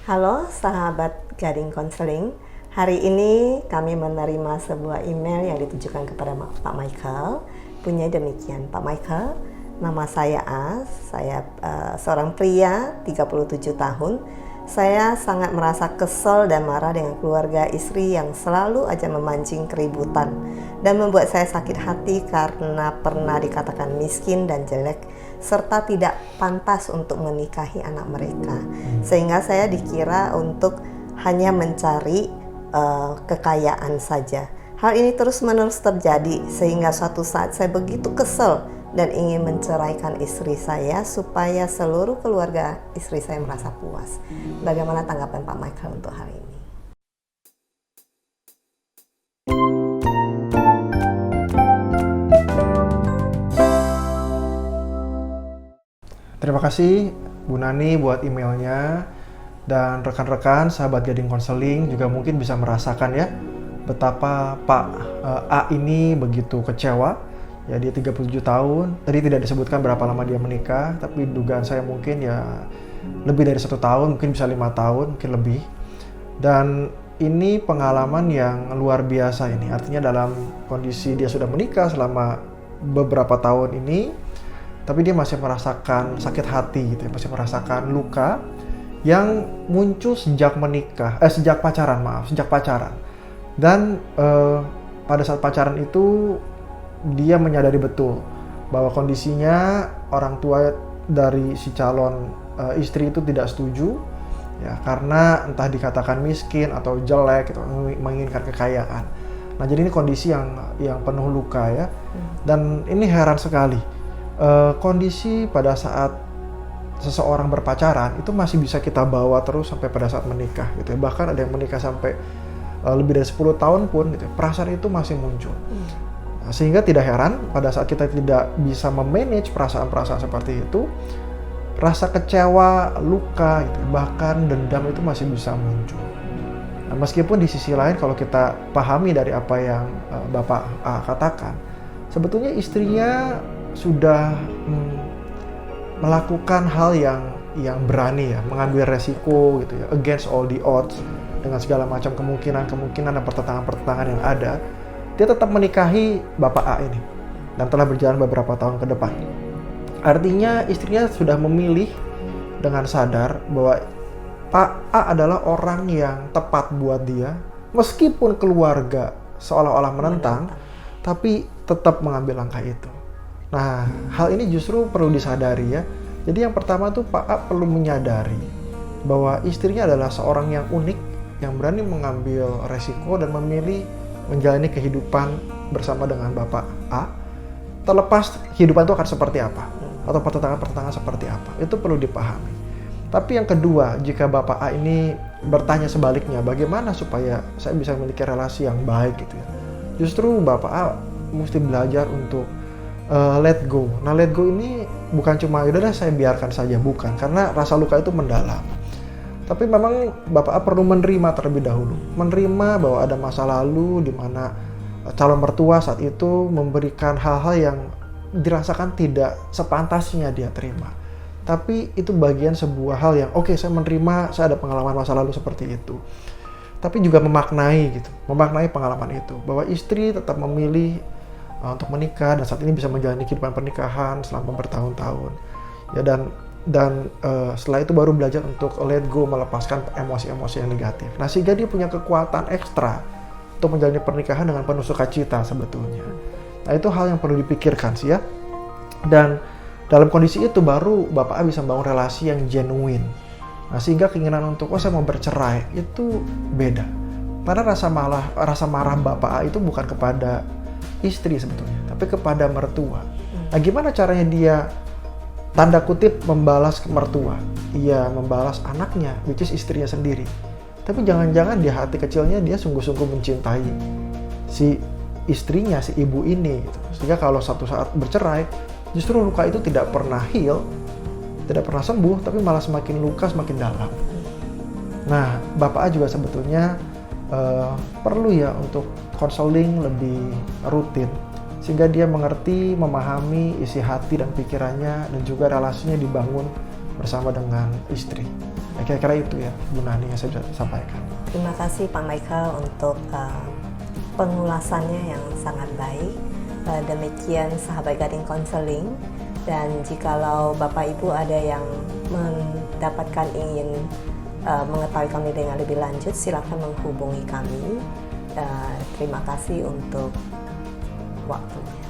Halo sahabat Gading Konseling, hari ini kami menerima sebuah email yang ditujukan kepada Pak Michael. Bunyi demikian, Pak Michael, nama saya As, saya seorang pria 37 tahun. Saya sangat merasa kesal dan marah dengan keluarga istri yang selalu aja memancing keributan dan membuat saya sakit hati karena pernah dikatakan miskin dan jelek serta tidak pantas untuk menikahi anak mereka, sehingga saya dikira untuk hanya mencari kekayaan saja. Hal ini terus-menerus terjadi sehingga suatu saat saya begitu kesal dan ingin menceraikan istri saya supaya seluruh keluarga istri saya merasa puas. Bagaimana tanggapan Pak Michael untuk hal ini? Terima kasih Bu Nani buat emailnya, dan rekan-rekan sahabat Gading Konseling juga mungkin bisa merasakan ya betapa Pak A ini begitu kecewa. Ya, dia 37 tahun, tadi tidak disebutkan berapa lama dia menikah, tapi dugaan saya mungkin ya lebih dari 1 tahun, mungkin bisa 5 tahun, mungkin lebih. Dan ini pengalaman yang luar biasa ini, artinya dalam kondisi dia sudah menikah selama beberapa tahun ini, tapi dia masih merasakan sakit hati gitu ya, masih merasakan luka yang muncul sejak pacaran. Dan pada saat pacaran itu dia menyadari betul bahwa kondisinya orang tua dari si calon istri itu tidak setuju ya, karena entah dikatakan miskin atau jelek gitu, menginginkan kekayaan. Nah, jadi ini kondisi yang penuh luka ya. Dan ini heran sekali, kondisi pada saat seseorang berpacaran itu masih bisa kita bawa terus sampai pada saat menikah gitu ya. Bahkan ada yang menikah sampai lebih dari 10 tahun pun gitu, perasaan itu masih muncul. Nah, sehingga tidak heran pada saat kita tidak bisa memanage perasaan-perasaan seperti itu, rasa kecewa, luka, gitu, bahkan dendam itu masih bisa muncul. Nah, meskipun di sisi lain kalau kita pahami dari apa yang Bapak A katakan, sebetulnya istrinya sudah melakukan hal yang berani ya, mengambil resiko gitu ya, against all the odds, dengan segala macam kemungkinan dan pertentangan yang ada. Dia tetap menikahi Bapak A ini dan telah berjalan beberapa tahun ke depan. Artinya istrinya sudah memilih dengan sadar bahwa Pak A adalah orang yang tepat buat dia, meskipun keluarga seolah-olah menentang, tapi tetap mengambil langkah itu. Nah, hal ini justru perlu disadari ya. Jadi yang pertama tuh Pak A perlu menyadari bahwa istrinya adalah seorang yang unik, yang berani mengambil resiko dan memilih menjalani kehidupan bersama dengan Bapak A, terlepas kehidupan itu akan seperti apa atau pertentangan seperti apa, itu perlu dipahami. Tapi yang kedua, jika Bapak A ini bertanya sebaliknya, bagaimana supaya saya bisa memiliki relasi yang baik gitu ya, justru Bapak A mesti belajar untuk let go. Nah, let go ini bukan cuma udahlah saya biarkan saja, bukan, karena rasa luka itu mendalam. Tapi memang Bapak A perlu menerima terlebih dahulu, menerima bahwa ada masa lalu di mana calon mertua saat itu memberikan hal-hal yang dirasakan tidak sepantasnya dia terima. Tapi itu bagian sebuah hal yang oke, saya menerima, saya ada pengalaman masa lalu seperti itu. Tapi juga memaknai pengalaman itu, bahwa istri tetap memilih untuk menikah dan saat ini bisa menjalani kehidupan pernikahan selama bertahun-tahun. Ya, dan setelah itu baru belajar untuk let go, melepaskan emosi-emosi yang negatif. Nah, sehingga dia punya kekuatan ekstra untuk menjalani pernikahan dengan penuh sukacita sebetulnya. Nah, itu hal yang perlu dipikirkan sih ya. Dan dalam kondisi itu baru Bapak A bisa membangun relasi yang genuine. Nah, sehingga keinginan untuk saya mau bercerai itu beda. Karena rasa marah Bapak A itu bukan kepada istri sebetulnya, tapi kepada mertua. Nah, gimana caranya dia tanda kutip membalas ke mertua? Ia membalas anaknya, which is istrinya sendiri. Tapi jangan-jangan di hati kecilnya dia sungguh-sungguh mencintai si istrinya, si ibu ini gitu. Sehingga kalau satu saat bercerai, justru luka itu tidak pernah heal, tidak pernah sembuh, tapi malah semakin luka, semakin dalam. Nah, Bapak A juga sebetulnya perlu ya untuk konseling lebih rutin, sehingga dia mengerti, memahami isi hati dan pikirannya, dan juga relasinya dibangun bersama dengan istri. Ya, kira-kira itu ya Bu Nani yang saya bisa sampaikan. Terima kasih Pak Michael untuk pengulasannya yang sangat baik. Demikian sahabat Guiding Counseling, dan jikalau Bapak Ibu ada yang mendapatkan ingin mengetahui kami dengan lebih lanjut, silakan menghubungi kami. Terima kasih untuk waktunya.